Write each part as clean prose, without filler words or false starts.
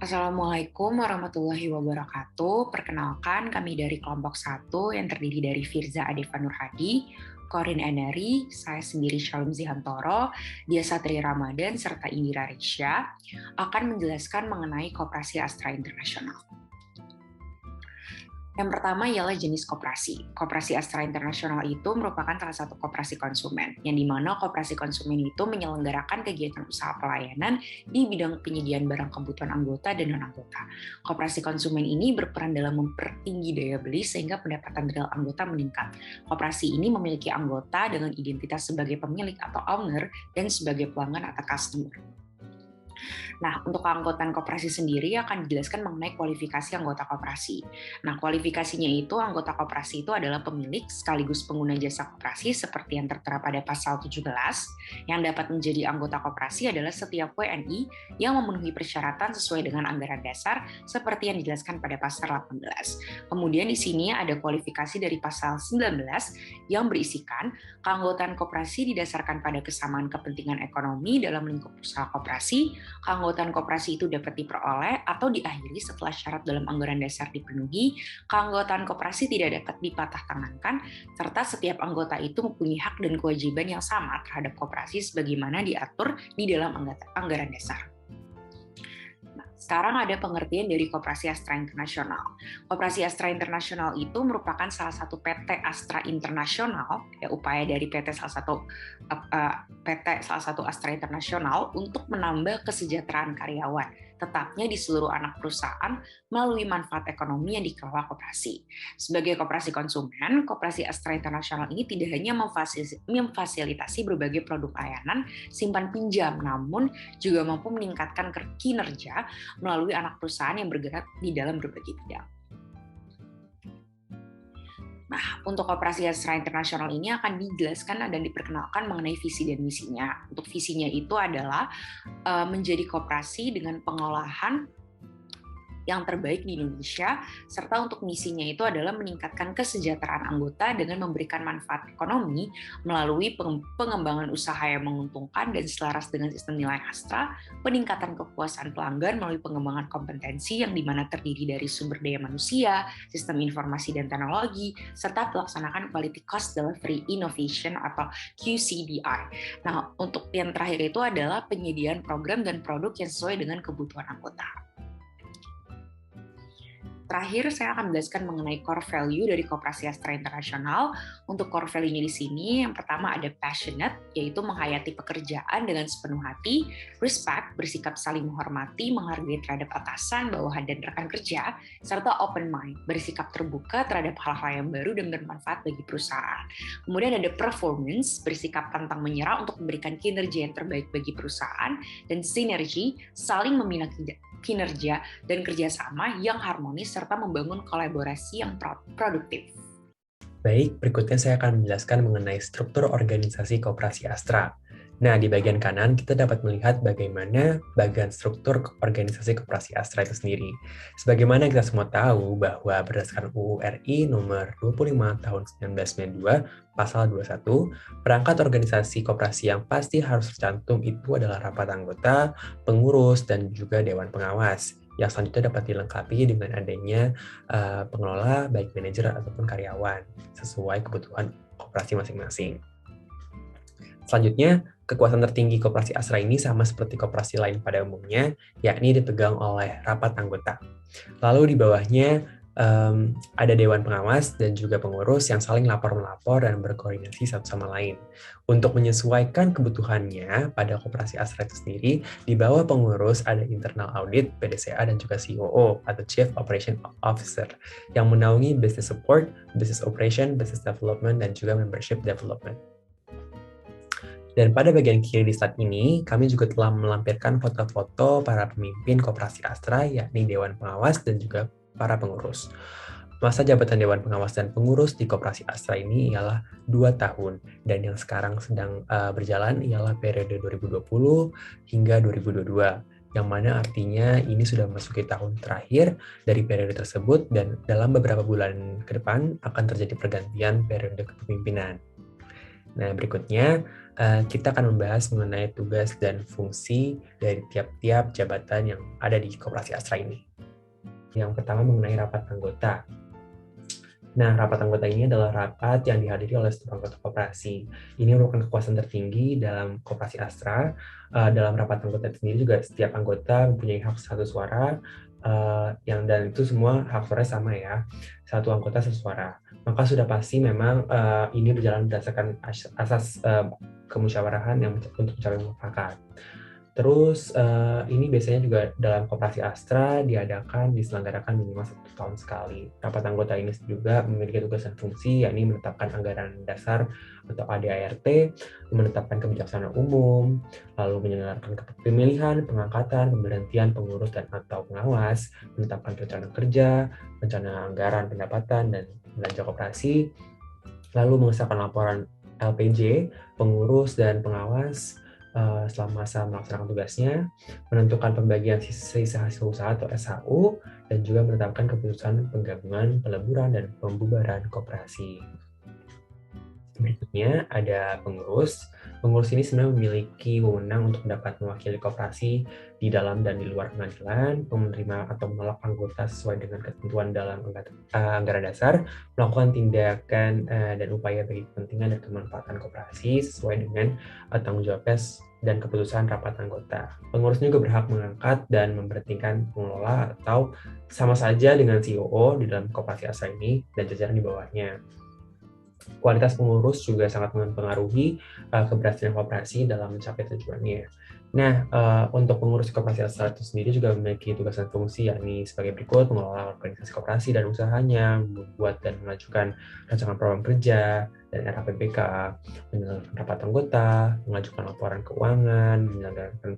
Assalamualaikum warahmatullahi wabarakatuh. Perkenalkan, kami dari kelompok 1 yang terdiri dari Firza Adefa Nurhadi, Corin Enari, saya sendiri Shalom Zihantoro, Dia Satri Ramadan, serta Indira Risha akan menjelaskan mengenai Koperasi Astra Internasional. Yang pertama ialah jenis koperasi. Koperasi Astra Internasional itu merupakan salah satu koperasi konsumen, yang dimana koperasi konsumen itu menyelenggarakan kegiatan usaha pelayanan di bidang penyediaan barang kebutuhan anggota dan non-anggota. Koperasi konsumen ini berperan dalam mempertinggi daya beli sehingga pendapatan real anggota meningkat. Koperasi ini memiliki anggota dengan identitas sebagai pemilik atau owner dan sebagai pelanggan atau customer. Nah, untuk keanggotaan koperasi sendiri akan dijelaskan mengenai kualifikasi anggota koperasi. Nah, kualifikasinya itu anggota koperasi itu adalah pemilik sekaligus pengguna jasa koperasi seperti yang tertera pada pasal 17. Yang dapat menjadi anggota koperasi adalah setiap WNI yang memenuhi persyaratan sesuai dengan anggaran dasar seperti yang dijelaskan pada pasal 18. Kemudian di sini ada kualifikasi dari pasal 19 yang berisikan keanggotaan koperasi didasarkan pada kesamaan kepentingan ekonomi dalam lingkup usaha koperasi. Keanggotaan koperasi itu dapat diperoleh atau diakhiri setelah syarat dalam anggaran dasar dipenuhi, keanggotaan koperasi tidak dapat dipatahtangankan, serta setiap anggota itu mempunyai hak dan kewajiban yang sama terhadap koperasi sebagaimana diatur di dalam anggaran dasar. Sekarang ada pengertian dari Koperasi Astra Internasional. Koperasi Astra Internasional itu merupakan salah satu PT Astra Internasional, ya, upaya dari PT salah satu Astra Internasional untuk menambah kesejahteraan karyawan, tetapnya di seluruh anak perusahaan melalui manfaat ekonomi yang dikelola koperasi. Sebagai koperasi konsumen, Koperasi Astra Internasional ini tidak hanya memfasilitasi berbagai produk layanan simpan pinjam, namun juga mampu meningkatkan kinerja melalui anak perusahaan yang bergerak di dalam berbagai bidang. Nah, untuk Koperasi Astra Internasional ini akan dijelaskan dan diperkenalkan mengenai visi dan misinya. Untuk visinya itu adalah menjadi koperasi dengan pengolahan yang terbaik di Indonesia, serta untuk misinya itu adalah meningkatkan kesejahteraan anggota dengan memberikan manfaat ekonomi melalui pengembangan usaha yang menguntungkan dan selaras dengan sistem nilai Astra, peningkatan kepuasan pelanggan melalui pengembangan kompetensi yang dimana terdiri dari sumber daya manusia, sistem informasi dan teknologi, serta pelaksanaan Quality Cost Delivery Innovation atau QCDI. Nah, untuk yang terakhir itu adalah penyediaan program dan produk yang sesuai dengan kebutuhan anggota. Terakhir, saya akan menjelaskan mengenai core value dari Koperasi Astra Internasional. Untuk core value-nya di sini, yang pertama ada passionate, yaitu menghayati pekerjaan dengan sepenuh hati, respect, bersikap saling menghormati, menghargai terhadap atasan, bawahan, dan rekan kerja, serta open mind, bersikap terbuka terhadap hal-hal yang baru dan bermanfaat bagi perusahaan. Kemudian ada performance, bersikap pantang menyerah untuk memberikan kinerja yang terbaik bagi perusahaan, dan sinergi, saling membina kinerja dan kerjasama yang harmonis serta membangun kolaborasi yang produktif. Baik, berikutnya saya akan menjelaskan mengenai struktur organisasi Koperasi Astra. Nah, di bagian kanan kita dapat melihat bagaimana bagian struktur organisasi Koperasi Astra itu sendiri. Sebagaimana kita semua tahu bahwa berdasarkan UU RI nomor 25 tahun 1992 pasal 21, perangkat organisasi koperasi yang pasti harus tercantum itu adalah rapat anggota, pengurus, dan juga dewan pengawas, yang selanjutnya dapat dilengkapi dengan adanya pengelola, baik manajer ataupun karyawan, sesuai kebutuhan koperasi masing-masing. Selanjutnya, kekuasaan tertinggi Koperasi Astra ini sama seperti koperasi lain pada umumnya, yakni dipegang oleh rapat anggota. Lalu di bawahnya ada dewan pengawas dan juga pengurus yang saling lapor-melapor dan berkoordinasi satu sama lain. Untuk menyesuaikan kebutuhannya pada Koperasi Astra itu sendiri, di bawah pengurus ada internal audit, PDCA, dan juga COO atau Chief Operation Officer yang menaungi business support, business operation, business development, dan juga membership development. Dan pada bagian kiri di slide ini, kami juga telah melampirkan foto-foto para pemimpin Koperasi Astra, yakni Dewan Pengawas dan juga para pengurus. Masa jabatan Dewan Pengawas dan pengurus di Koperasi Astra ini ialah 2 tahun, dan yang sekarang sedang berjalan ialah periode 2020 hingga 2022, yang mana artinya ini sudah memasuki tahun terakhir dari periode tersebut, dan dalam beberapa bulan ke depan akan terjadi pergantian periode kepemimpinan. Nah, berikutnya kita akan membahas mengenai tugas dan fungsi dari tiap-tiap jabatan yang ada di Koperasi Astra ini. Yang pertama mengenai rapat anggota. Nah, rapat anggota ini adalah rapat yang dihadiri oleh setiap anggota koperasi. Ini merupakan kekuasaan tertinggi dalam Koperasi Astra. Dalam rapat anggota sendiri juga setiap anggota mempunyai hak satu suara, dan itu semua hak suaranya sama ya, satu anggota satu suara. Maka sudah pasti memang ini berjalan berdasarkan asas kemusyawarahan yang untuk mencapai mufakat. Terus ini biasanya juga dalam Koperasi Astra diselenggarakan minimal 1 tahun sekali. Rapat anggota ini juga memiliki tugas dan fungsi, yakni menetapkan anggaran dasar atau ADART, menetapkan kebijaksanaan umum, lalu menyelenggarakan pemilihan, pengangkatan, pemberhentian pengurus dan atau pengawas, menetapkan rencana kerja, rencana anggaran pendapatan dan belanja koperasi, lalu mengesahkan laporan LPJ, pengurus dan pengawas selama masa melaksanakan tugasnya, menentukan pembagian sisa hasil usaha atau SHU, dan juga menetapkan keputusan penggabungan, peleburan, dan pembubaran koperasi. Berikutnya ada pengurus. Pengurus ini sebenarnya memiliki wewenang untuk dapat mewakili koperasi di dalam dan di luar pengadilan, menerima atau menolak anggota sesuai dengan ketentuan dalam anggaran dasar, melakukan tindakan dan upaya bagi kepentingan dan kemanfaatan koperasi sesuai dengan tanggung jawab dan keputusan rapat anggota. Pengurus juga berhak mengangkat dan memberhentikan pengelola atau sama saja dengan COO di dalam Koperasi Astra ini dan jajaran di bawahnya. Kualitas pengurus juga sangat mempengaruhi keberhasilan koperasi dalam mencapai tujuannya. Nah, untuk pengurus Koperasi Astra itu sendiri juga memiliki tugas dan fungsi, yakni sebagai berikut: mengelola organisasi koperasi dan usahanya, membuat dan mengajukan rancangan program kerja dan RAPBK, menyelenggarakan rapat anggota, mengajukan laporan keuangan, menyelenggarakan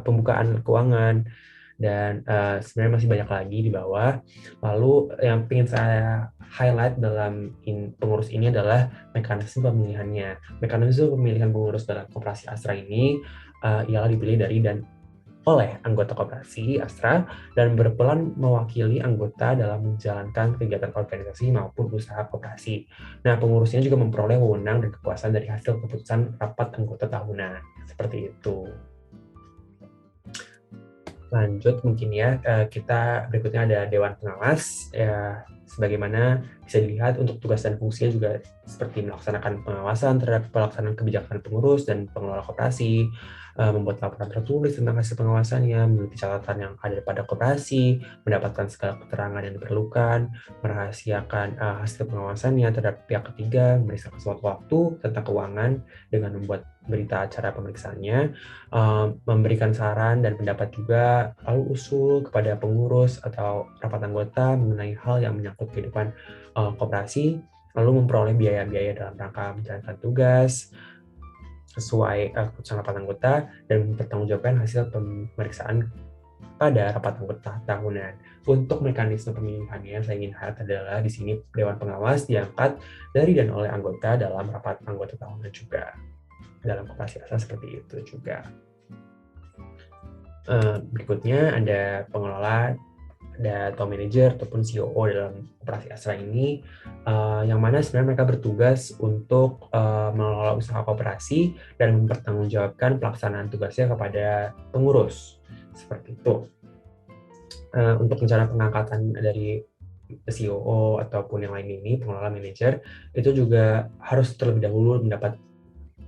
pembukaan keuangan, dan sebenarnya masih banyak lagi di bawah. Lalu yang ingin saya highlight dalam pengurus ini adalah mekanisme pemilihannya. Mekanisme pemilihan pengurus dalam Koperasi Astra ini ialah dipilih dari dan oleh anggota Koperasi Astra dan berperan mewakili anggota dalam menjalankan kegiatan organisasi maupun usaha koperasi. Nah, pengurusnya juga memperoleh wewenang dan kekuasaan dari hasil keputusan rapat anggota tahunan. Seperti itu. Lanjut mungkin ya, kita berikutnya ada Dewan Pengawas. Ya, sebagaimana bisa dilihat untuk tugas dan fungsinya juga seperti melaksanakan pengawasan terhadap pelaksanaan kebijakan pengurus dan pengelola koperasi, membuat laporan tertulis tentang hasil pengawasannya, memiliki catatan yang ada pada koperasi, mendapatkan segala keterangan yang diperlukan, merahasiakan hasil pengawasannya terhadap pihak ketiga, memeriksa suatu waktu tentang keuangan dengan membuat berita acara pemeriksaannya, memberikan saran dan pendapat juga, lalu usul kepada pengurus atau rapat anggota mengenai hal yang menyangkut kehidupan koperasi, lalu memperoleh biaya-biaya dalam rangka menjalankan tugas sesuai keputusan rapat anggota dan mempertanggungjawabkan hasil pemeriksaan pada rapat anggota tahunan. Untuk mekanisme pemilihannya, saya ingin highlight adalah di sini Dewan Pengawas diangkat dari dan oleh anggota dalam rapat anggota tahunan juga. Dalam Koperasi Astra seperti itu juga. Berikutnya ada pengelola atau manajer ataupun COO dalam Koperasi Astra ini, yang mana sebenarnya mereka bertugas untuk mengelola usaha koperasi dan mempertanggungjawabkan pelaksanaan tugasnya kepada pengurus. Seperti itu. Untuk rencana pengangkatan dari COO ataupun yang lain ini, pengelola manajer, itu juga harus terlebih dahulu mendapat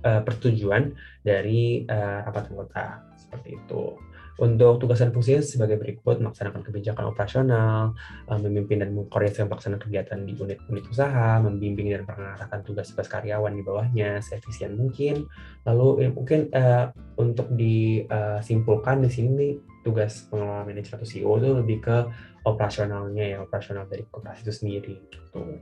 persetujuan dari rapat anggota. Seperti itu. Untuk tugas dan fungsinya sebagai berikut: melaksanakan kebijakan operasional, memimpin dan mengkoordinasikan pelaksanaan kegiatan di unit-unit usaha, membimbing dan mengarahkan tugas-tugas karyawan di bawahnya seefisien mungkin. Lalu mungkin untuk disimpulkan di sini tugas pengelola manajer atau CEO itu lebih ke operasionalnya ya, operasional dari koperasi itu sendiri gitu.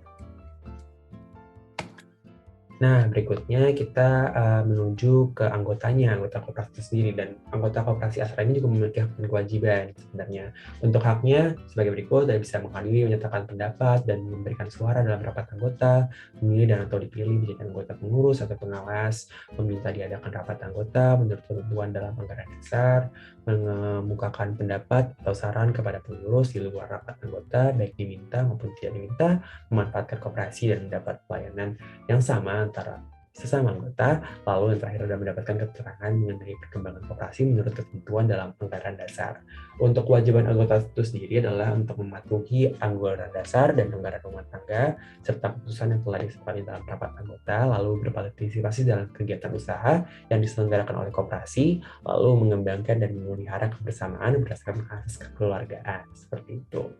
Nah, berikutnya kita menuju ke anggotanya, anggota koperasi itu sendiri. Dan anggota Koperasi Astra ini juga memiliki hak dan kewajiban sebenarnya. Untuk haknya sebagai berikut: dari bisa menghadiri, menyatakan pendapat, dan memberikan suara dalam rapat anggota, memilih dan atau dipilih menjadi anggota pengurus atau pengawas, meminta diadakan rapat anggota menurut ketentuan dalam anggaran dasar, mengemukakan pendapat atau saran kepada pengurus di luar rapat anggota, baik diminta maupun tidak diminta, memanfaatkan koperasi dan mendapat pelayanan yang sama antara sesama anggota, lalu yang terakhir adalah mendapatkan keterangan mengenai perkembangan koperasi menurut ketentuan dalam anggaran dasar. Untuk kewajiban anggota itu sendiri adalah untuk mematuhi anggaran dasar dan anggaran rumah tangga, serta keputusan yang telah disepakati dalam rapat anggota, lalu berpartisipasi dalam kegiatan usaha yang diselenggarakan oleh koperasi, lalu mengembangkan dan memelihara kebersamaan berdasarkan asas kekeluargaan. Seperti itu.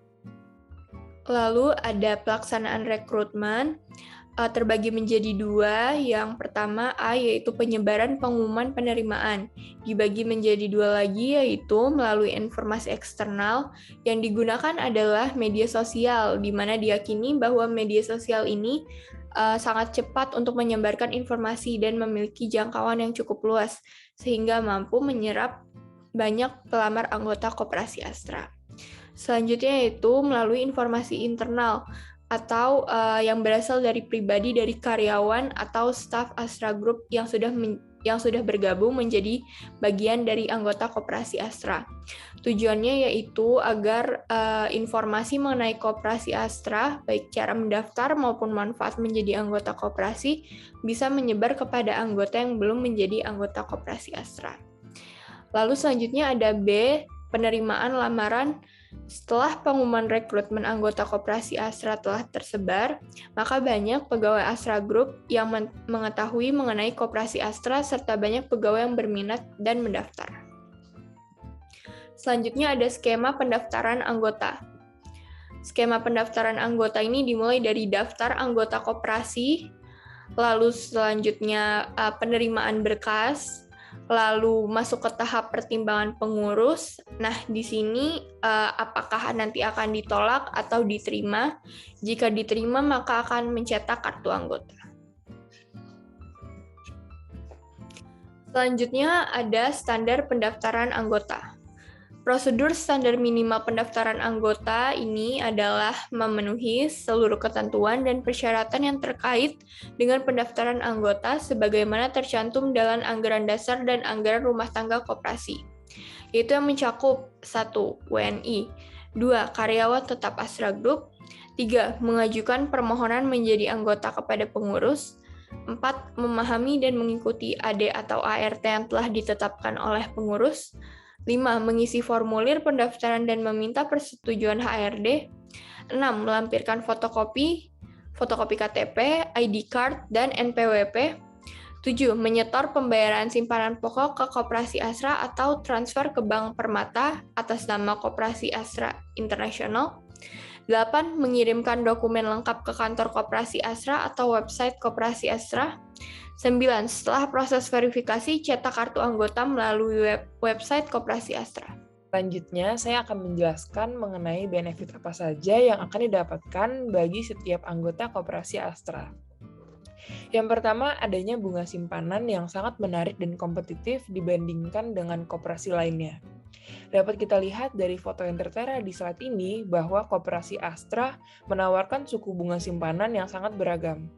Lalu ada pelaksanaan rekrutmen, terbagi menjadi dua. Yang pertama A, yaitu penyebaran pengumuman penerimaan. Dibagi menjadi dua lagi, yaitu melalui informasi eksternal. Yang digunakan adalah media sosial, di mana diyakini bahwa media sosial ini sangat cepat untuk menyebarkan informasi dan memiliki jangkauan yang cukup luas, sehingga mampu menyerap banyak pelamar anggota Koperasi Astra. Selanjutnya yaitu melalui informasi internal atau yang berasal dari pribadi dari karyawan atau staf Astra Group yang sudah bergabung menjadi bagian dari anggota Koperasi Astra. Tujuannya yaitu agar informasi mengenai Koperasi Astra, baik cara mendaftar maupun manfaat menjadi anggota koperasi, bisa menyebar kepada anggota yang belum menjadi anggota Koperasi Astra. Lalu selanjutnya ada B, penerimaan lamaran. Setelah pengumuman rekrutmen anggota Koperasi Astra telah tersebar, maka banyak pegawai Astra Group yang mengetahui mengenai Koperasi Astra serta banyak pegawai yang berminat dan mendaftar. Selanjutnya ada skema pendaftaran anggota. Skema pendaftaran anggota ini dimulai dari daftar anggota koperasi, lalu selanjutnya penerimaan berkas, lalu masuk ke tahap pertimbangan pengurus. Nah, di sini apakah nanti akan ditolak atau diterima? Jika diterima, maka akan mencetak kartu anggota. Selanjutnya ada standar pendaftaran anggota. Prosedur standar minimal pendaftaran anggota ini adalah memenuhi seluruh ketentuan dan persyaratan yang terkait dengan pendaftaran anggota sebagaimana tercantum dalam anggaran dasar dan anggaran rumah tangga koperasi. Yaitu yang mencakup 1. WNI, 2. Karyawan tetap Astra Group, 3. Mengajukan permohonan menjadi anggota kepada pengurus, 4. Memahami dan mengikuti AD atau ART yang telah ditetapkan oleh pengurus, 5. Mengisi formulir pendaftaran dan meminta persetujuan HRD. 6. Melampirkan fotokopi KTP, ID card, dan NPWP. 7. Menyetor pembayaran simpanan pokok ke Koperasi Astra atau transfer ke Bank Permata atas nama Koperasi Astra International. 8. Mengirimkan dokumen lengkap ke kantor Koperasi Astra atau website Koperasi Astra. 9. Setelah proses verifikasi, cetak kartu anggota melalui website Koperasi Astra. Selanjutnya, saya akan menjelaskan mengenai benefit apa saja yang akan didapatkan bagi setiap anggota Koperasi Astra. Yang pertama, adanya bunga simpanan yang sangat menarik dan kompetitif dibandingkan dengan koperasi lainnya. Dapat kita lihat dari foto yang tertera di slide ini bahwa Koperasi Astra menawarkan suku bunga simpanan yang sangat beragam.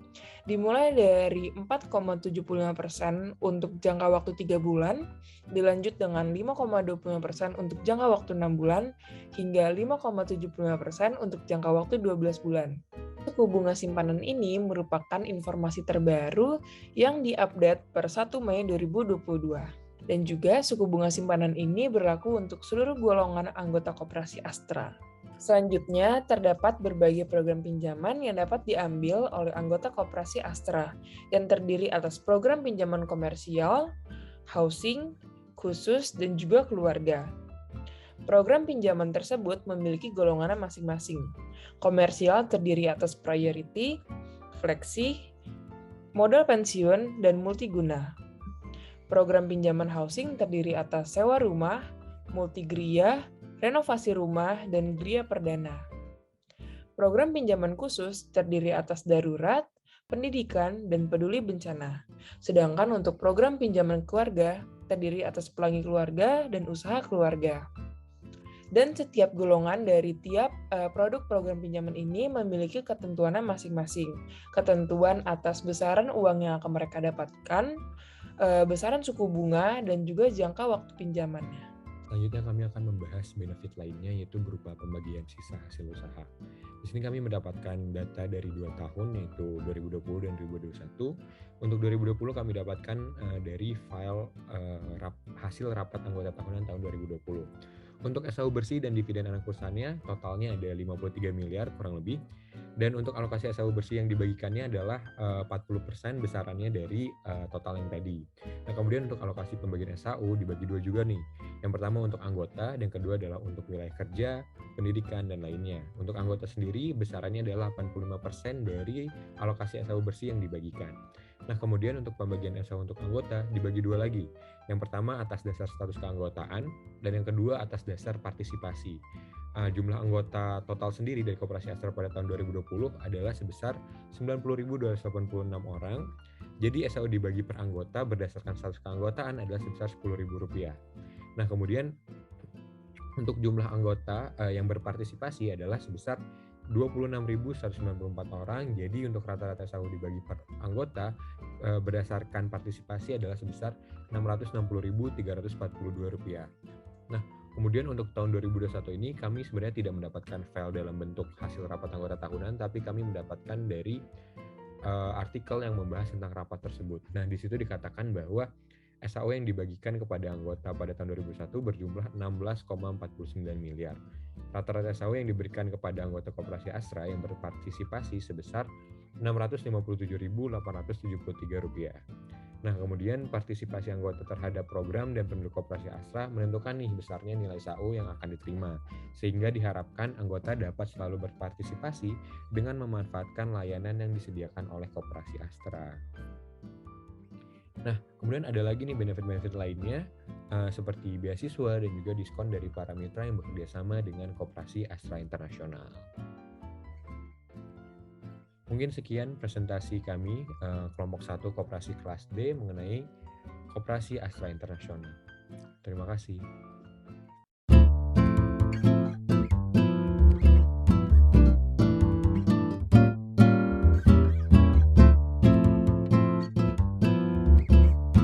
Dimulai dari 4,75% untuk jangka waktu 3 bulan, dilanjut dengan 5,25% untuk jangka waktu 6 bulan, hingga 5,75% untuk jangka waktu 12 bulan. Suku bunga simpanan ini merupakan informasi terbaru yang diupdate per 1 Mei 2022. Dan juga suku bunga simpanan ini berlaku untuk seluruh golongan anggota Koperasi Astra. Selanjutnya, terdapat berbagai program pinjaman yang dapat diambil oleh anggota Koperasi Astra, yang terdiri atas program pinjaman komersial, housing, khusus, dan juga keluarga. Program pinjaman tersebut memiliki golongan masing-masing. Komersial terdiri atas priority, fleksi, modal pensiun, dan multiguna. Program pinjaman housing terdiri atas sewa rumah, multigria, renovasi rumah, dan gria perdana. Program pinjaman khusus terdiri atas darurat, pendidikan, dan peduli bencana. Sedangkan untuk program pinjaman keluarga terdiri atas pelangi keluarga dan usaha keluarga. Dan setiap golongan dari tiap produk program pinjaman ini memiliki ketentuannya masing-masing. Ketentuan atas besaran uang yang akan mereka dapatkan, besaran suku bunga, dan juga jangka waktu pinjamannya. Selanjutnya kami akan membahas benefit lainnya, yaitu berupa pembagian sisa hasil usaha. Di sini kami mendapatkan data dari 2 tahun, yaitu 2020 dan 2021. Untuk 2020 kami dapatkan dari file hasil rapat anggota tahunan tahun 2020. Untuk SAU bersih dan dividen anak perusahaannya totalnya ada 53 miliar kurang lebih. Dan untuk alokasi SAU bersih yang dibagikannya adalah 40% besarannya dari total yang tadi. Nah, kemudian untuk alokasi pembagian SAU dibagi dua juga nih. Yang pertama untuk anggota, dan kedua adalah untuk wilayah kerja, pendidikan, dan lainnya. Untuk anggota sendiri besarannya adalah 85% dari alokasi SAU bersih yang dibagikan. Nah, kemudian untuk pembagian SAU untuk anggota dibagi dua lagi. Yang pertama atas dasar status keanggotaan, dan yang kedua atas dasar partisipasi. Jumlah anggota total sendiri dari Koperasi Astra pada tahun 2020 adalah sebesar 90.286 orang. Jadi SAU dibagi per anggota berdasarkan status keanggotaan adalah sebesar Rp10.000. Nah, kemudian untuk jumlah anggota yang berpartisipasi adalah sebesar 26.194 orang. Jadi untuk rata-rata SAU dibagi per anggota berdasarkan partisipasi adalah sebesar Rp660.342. Nah, kemudian untuk tahun 2021 ini kami sebenarnya tidak mendapatkan file dalam bentuk hasil rapat anggota tahunan, tapi kami mendapatkan dari artikel yang membahas tentang rapat tersebut. Nah, di situ dikatakan bahwa SAU yang dibagikan kepada anggota pada tahun 2001 berjumlah 16,49 miliar. Rata-rata SAU yang diberikan kepada anggota Koperasi Astra yang berpartisipasi sebesar Rp657.873. Nah, kemudian partisipasi anggota terhadap program dan penduduk Koperasi Astra menentukan nih besarnya nilai SAU yang akan diterima, sehingga diharapkan anggota dapat selalu berpartisipasi dengan memanfaatkan layanan yang disediakan oleh Koperasi Astra. Nah, kemudian ada lagi nih benefit-benefit lainnya seperti beasiswa dan juga diskon dari para mitra yang bekerja sama dengan Koperasi Astra Internasional. Mungkin sekian presentasi kami kelompok 1 Koperasi kelas D mengenai Koperasi Astra Internasional. Terima kasih.